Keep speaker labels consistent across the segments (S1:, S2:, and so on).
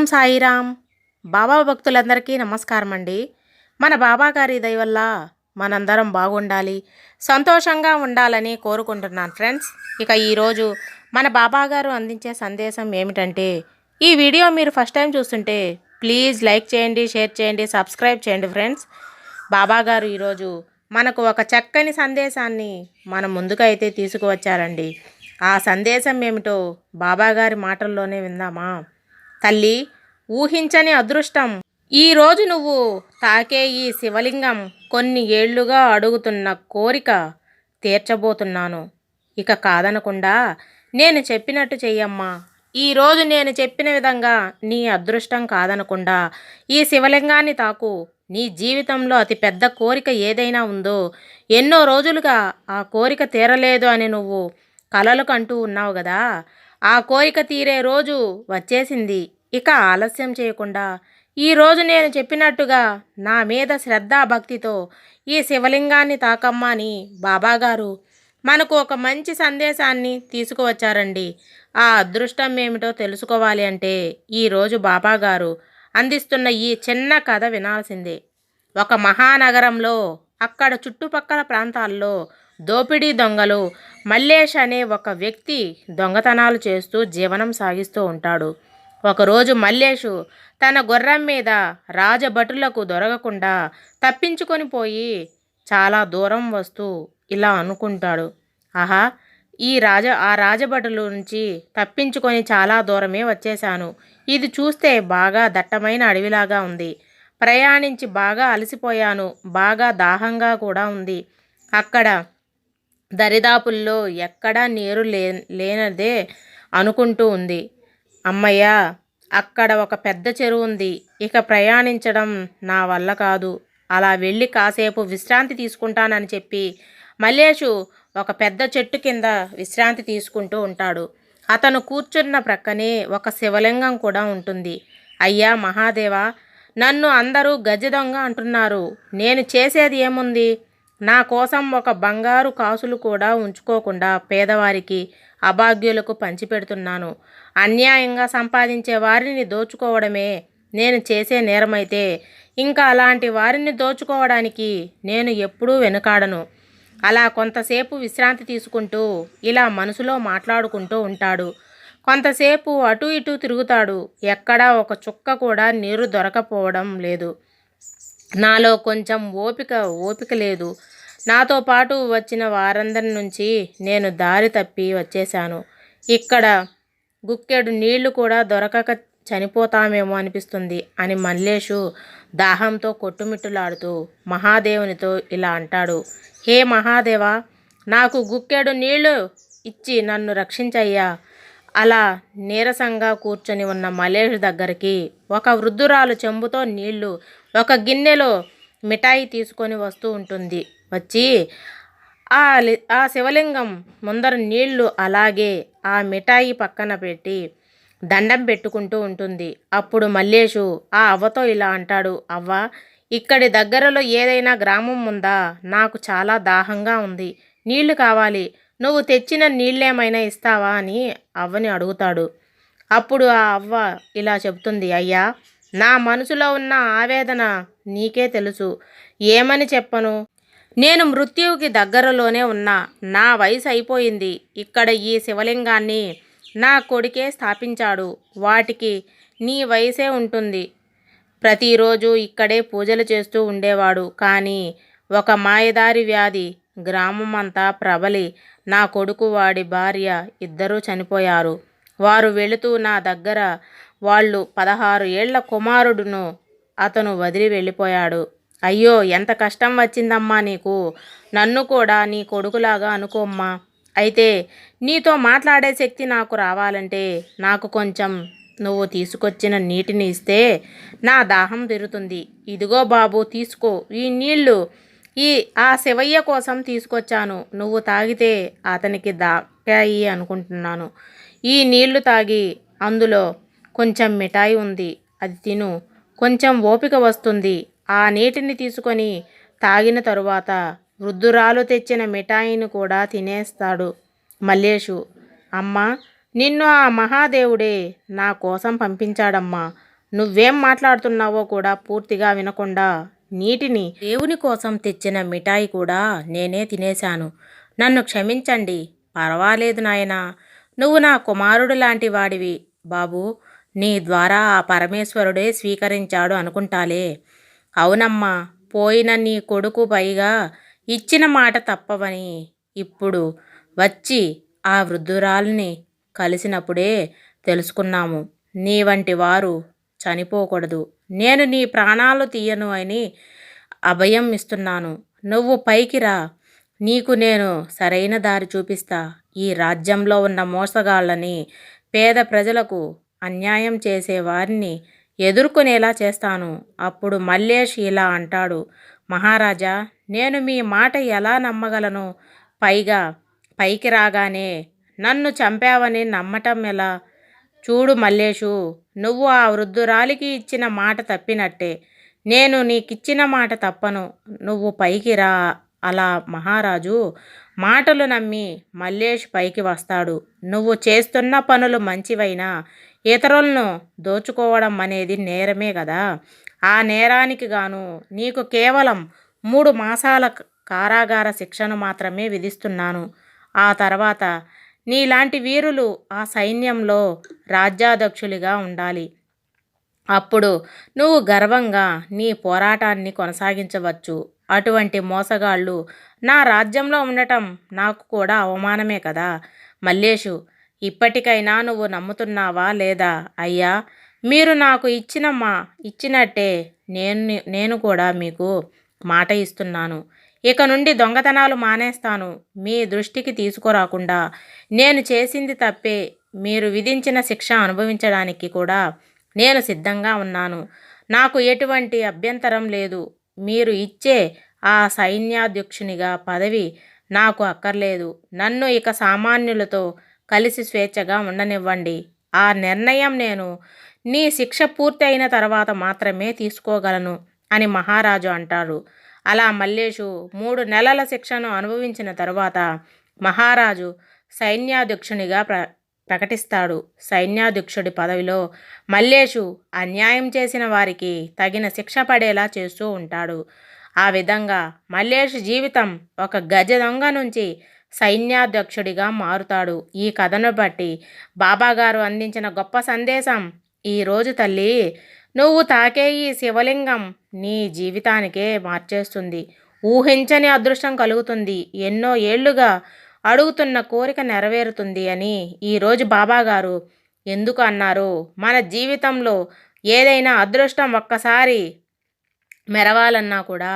S1: ఓం సాయిరామ్. బాబా భక్తులందరికీ నమస్కారం అండి. మన బాబా గారి దయ వల్ల మనందరం బాగుండాలి, సంతోషంగా ఉండాలని కోరుకుంటున్నాను ఫ్రెండ్స్. ఇక ఈరోజు మన బాబా గారు అందించే సందేశం ఏమిటంటే, ఈ వీడియో మీరు ఫస్ట్ టైం చూస్తుంటే ప్లీజ్ లైక్ చేయండి, షేర్ చేయండి, సబ్స్క్రైబ్ చేయండి ఫ్రెండ్స్. బాబా గారు ఈరోజు మనకు ఒక చక్కని సందేశాన్ని మన ముందుకు అయితే తీసుకువచ్చారండి. ఆ సందేశం ఏమిటో బాబాగారి మాటల్లోనే విందామా. తల్లి, ఊహించని అదృష్టం. ఈరోజు నువ్వు తాకే ఈ శివలింగం కొన్ని ఏళ్లుగా అడుగుతున్న కోరిక తీర్చబోతున్నాను. ఇక కాదనకుండా నేను చెప్పినట్టు చెయ్యమ్మా. ఈరోజు నేను చెప్పిన విధంగా నీ అదృష్టం కాదనకుండా ఈ శివలింగాన్ని తాకు. నీ జీవితంలో అతి పెద్ద కోరిక ఏదైనా ఉందో, ఎన్నో రోజులుగా ఆ కోరిక తీరలేదు అని నువ్వు కలలు కంటూ ఉన్నావు కదా, ఆ కోరిక తీరే రోజు వచ్చేసింది. ఇక ఆలస్యం చేయకుండా ఈరోజు నేను చెప్పినట్టుగా నా మీద శ్రద్ధాభక్తితో ఈ శివలింగాన్ని తాకమ్మా అని బాబాగారు మనకు ఒక మంచి సందేశాన్ని తీసుకువచ్చారండి. ఆ అదృష్టం ఏమిటో తెలుసుకోవాలి అంటే ఈరోజు బాబాగారు అందిస్తున్న ఈ చిన్న కథ వినాల్సిందే. ఒక మహానగరంలో, అక్కడ చుట్టుపక్కల ప్రాంతాల్లో దోపిడీ దొంగలు మల్లేష్ అనే ఒక వ్యక్తి దొంగతనాలు చేస్తూ జీవనం సాగిస్తూ ఉంటాడు. ఒకరోజు మల్లేషు తన గుర్రం మీద రాజభటులకు దొరకకుండా తప్పించుకొని పోయి చాలా దూరం వస్తూ ఇలా అనుకుంటాడు, ఆహా, ఆ రాజభటుల నుంచి తప్పించుకొని చాలా దూరమే వచ్చేశాను. ఇది చూస్తే బాగా దట్టమైన అడవిలాగా ఉంది. ప్రయాణించి బాగా అలసిపోయాను. బాగా దాహంగా కూడా ఉంది. అక్కడ దరిదాపుల్లో ఎక్కడా నీరు లేనదే అనుకుంటూ ఉంది. అమ్మయ్య, అక్కడ ఒక పెద్ద చెరువు ఉంది. ఇక ప్రయాణించడం నా వల్ల కాదు. అలా వెళ్ళి కాసేపు విశ్రాంతి తీసుకుంటానని చెప్పి మల్లేషు ఒక పెద్ద చెట్టు కింద విశ్రాంతి తీసుకుంటూ ఉంటాడు. అతను కూర్చున్న ప్రక్కనే ఒక శివలింగం కూడా ఉంటుంది. అయ్యా మహాదేవా, నన్ను అందరూ గజ దొంగ అంటున్నారు. నేను చేసేది ఏముంది? నా కోసం ఒక బంగారు కాసులు కూడా ఉంచుకోకుండా పేదవారికి, అభాగ్యులకు పంచిపెడుతున్నాను. అన్యాయంగా సంపాదించే వారిని దోచుకోవడమే నేను చేసే నేరమైతే ఇంకా అలాంటి వారిని దోచుకోవడానికి నేను ఎప్పుడూ వెనుకాడను. అలా కొంతసేపు విశ్రాంతి తీసుకుంటూ ఇలా మనసులో మాట్లాడుకుంటూ ఉంటాడు. కొంతసేపు అటు ఇటు తిరుగుతాడు. ఎక్కడా ఒక చుక్క కూడా నీరు దొరకపోవడం లేదు. నాలో కొంచెం ఓపిక లేదు. నాతో పాటు వచ్చిన వారందరి నుంచి నేను దారి తప్పి వచ్చేశాను. ఇక్కడ గుక్కెడు నీళ్లు కూడా దొరకక చనిపోతామేమో అనిపిస్తుంది అని మల్లేషు దాహంతో కొట్టుమిట్టులాడుతూ మహాదేవునితో ఇలా అంటాడు, హే మహాదేవా, నాకు గుక్కెడు నీళ్లు ఇచ్చి నన్ను రక్షించయ్యా. అలా నీరసంగా కూర్చొని ఉన్న మల్లేష్ దగ్గరికి ఒక వృద్ధురాలు చెంబుతో నీళ్లు, ఒక గిన్నెలో మిఠాయి తీసుకొని వస్తూ ఉంటుంది. వచ్చి ఆ శివలింగం ముందర నీళ్లు అలాగే ఆ మిఠాయి పక్కన పెట్టి దండం పెట్టుకుంటూ ఉంటుంది. అప్పుడు మల్లేషు ఆ అవ్వతో ఇలా అంటాడు, అవ్వ, ఇక్కడి దగ్గరలో ఏదైనా గ్రామం ఉందా? నాకు చాలా దాహంగా ఉంది. నీళ్లు కావాలి. నువ్వు తెచ్చిన నీళ్ళేమైనా ఇస్తావా అని అవ్వని అడుగుతాడు. అప్పుడు ఆ అవ్వ ఇలా చెబుతుంది, అయ్యా, నా మనసులో ఉన్న ఆవేదన నీకే తెలుసు. ఏమని చెప్పను? నేను మృత్యువుకి దగ్గరలోనే ఉన్నా. నా వయసు అయిపోయింది. ఇక్కడ ఈ శివలింగాన్ని నా కొడుకే స్థాపించాడు. వాటికి నీ వయసే ఉంటుంది. ప్రతిరోజు ఇక్కడే పూజలు చేస్తూ ఉండేవాడు. కానీ ఒక మాయదారి వ్యాధి గ్రామం అంతా ప్రబలి నా కొడుకు, వాడి భార్య ఇద్దరూ చనిపోయారు. వారు వెళుతూ నా దగ్గర వాళ్ళు 16 ఏళ్ల కుమారుడును అతను వదిలి వెళ్ళిపోయాడు. అయ్యో, ఎంత కష్టం వచ్చిందమ్మా నీకు. నన్ను కూడా నీ కొడుకులాగా అనుకోమ్మా. అయితే నీతో మాట్లాడే శక్తి నాకు రావాలంటే నాకు కొంచెం నువ్వు తీసుకొచ్చిన నీటిని ఇస్తే నా దాహం తీరుతుంది. ఇదిగో బాబు, తీసుకో. ఈ నీళ్లు ఆ శివయ్య కోసం తీసుకొచ్చాను. నువ్వు తాగితే అతనికి దాకాయి అనుకుంటున్నాను. ఈ నీళ్లు తాగి అందులో కొంచెం మిఠాయి ఉంది, అది తిను. కొంచెం ఓపిక వస్తుంది. ఆ నీటిని తీసుకొని తాగిన తరువాత వృద్ధురాలు తెచ్చిన మిఠాయిని కూడా తినేస్తాడు మల్లేషు. అమ్మా, నిన్ను ఆ మహాదేవుడే నా కోసం పంపించాడమ్మా. నువ్వేం మాట్లాడుతున్నావో కూడా పూర్తిగా వినకుండా నీటిని దేవుని కోసం తెచ్చిన మిఠాయి కూడా నేనే తినేశాను. నన్ను క్షమించండి. పర్వాలేదు నాయనా, నువ్వు నా కుమారుడు లాంటి వాడివి బాబూ. నీ ద్వారా ఆ పరమేశ్వరుడే స్వీకరించాడు అనుకుంటాలే. అవునమ్మా, పోయిన నీ కొడుకు పైగా ఇచ్చిన మాట తప్పవని ఇప్పుడు వచ్చి ఆ వృద్ధురాల్ని కలిసినప్పుడే తెలుసుకున్నాము. నీ వంటి వారు చనిపోకూడదు. నేను నీ ప్రాణాలు తీయను అని అభయం ఇస్తున్నాను. నువ్వు పైకి రా. నీకు నేను సరైన దారి చూపిస్తా. ఈ రాజ్యంలో ఉన్న మోసగాళ్ళని, పేద ప్రజలకు అన్యాయం చేసే వారిని ఎదుర్కొనేలా చేస్తాను. అప్పుడు మల్లేష్ ఇలా అంటాడు, మహారాజా, నేను మీ మాట ఎలా నమ్మగలను? పైగా పైకి రాగానే నన్ను చంపావని నమ్మటం ఎలా? చూడు మల్లేషు, నువ్వు ఆ వృద్ధురాలికి ఇచ్చిన మాట తప్పినట్టే. నేను నీకిచ్చిన మాట తప్పను. నువ్వు పైకి రా. అలా మహారాజు మాటలు నమ్మి మల్లేష్ పైకి వస్తాడు. నువ్వు చేస్తున్న పనులు మంచివైనా ఇతరులను దోచుకోవడం అనేది నేరమే కదా. ఆ నేరానికి గాను నీకు కేవలం 3 మాసాల కారాగార శిక్షను మాత్రమే విధిస్తున్నాను. ఆ తర్వాత నీలాంటి వీరులు ఆ సైన్యంలో రాజ్యాధ్యక్షులుగా ఉండాలి. అప్పుడు నువ్వు గర్వంగా నీ పోరాటాన్ని కొనసాగించవచ్చు. అటువంటి మోసగాళ్ళు నా రాజ్యంలో ఉండటం నాకు కూడా అవమానమే కదా. మల్లేషు, ఇప్పటికైనా నువ్వు నమ్ముతున్నావా లేదా? అయ్యా, మీరు నాకు ఇచ్చినట్టే నేను కూడా మీకు మాట ఇస్తున్నాను. ఇక నుండి దొంగతనాలు మానేస్తాను. మీ దృష్టికి తీసుకురాకుండా నేను చేసింది తప్పే. మీరు విధించిన శిక్ష అనుభవించడానికి కూడా నేను సిద్ధంగా ఉన్నాను. నాకు ఎటువంటి అభ్యంతరం లేదు. మీరు ఇచ్చే ఆ సైన్యాధ్యక్షునిగా పదవి నాకు అక్కర్లేదు. నన్ను ఇక సామాన్యులతో కలిసి స్వేచ్ఛగా ఉండనివ్వండి. ఆ నిర్ణయం నేను నీ శిక్ష పూర్తి అయిన తర్వాత మాత్రమే తీసుకోగలను అని మహారాజు అంటాడు. అలా మల్లేషు 3 నెలల శిక్షను అనుభవించిన తరువాత మహారాజు సైన్యాధ్యక్షునిగా ప్రకటిస్తాడు. సైన్యాధ్యక్షుడి పదవిలో మల్లేషు అన్యాయం చేసిన వారికి తగిన శిక్ష పడేలా చేస్తూ ఉంటాడు. ఆ విధంగా మల్లేష్ జీవితం ఒక గజ దొంగ నుంచి సైన్యాధ్యక్షుడిగా మారుతాడు. ఈ కథను బట్టి బాబాగారు అందించిన గొప్ప సందేశం, ఈరోజు తల్లి, నువ్వు తాకే ఈ శివలింగం నీ జీవితానికే మార్చేస్తుంది. ఊహించని అదృష్టం కలుగుతుంది. ఎన్నో ఏళ్లుగా అడుగుతున్న కోరిక నెరవేరుతుంది అని ఈరోజు బాబాగారు ఎందుకు అన్నారు? మన జీవితంలో ఏదైనా అదృష్టం ఒక్కసారి మెరవాలన్నా కూడా,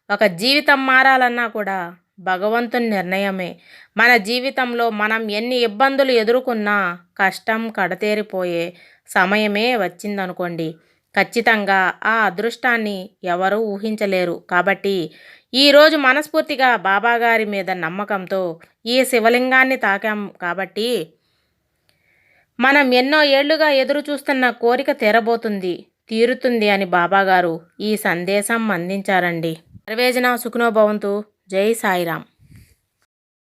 S1: ఒక జీవితం మారాలన్నా కూడా భగవంతుని నిర్ణయమే. మన జీవితంలో మనం ఎన్ని ఇబ్బందులు ఎదుర్కొన్నా కష్టం కడతేరిపోయే సమయమే వచ్చిందనుకోండి, ఖచ్చితంగా ఆ అదృష్టాన్ని ఎవరూ ఊహించలేరు. కాబట్టి ఈరోజు మనస్ఫూర్తిగా బాబాగారి మీద నమ్మకంతో ఈ శివలింగాన్ని తాకాం కాబట్టి మనం ఎన్నో ఏళ్లుగా ఎదురు చూస్తున్న కోరిక తీరుతుంది అని బాబాగారు ఈ సందేశం అందించారండి. సర్వేజన సుఖనో భవంతు. జై సాయిరాం.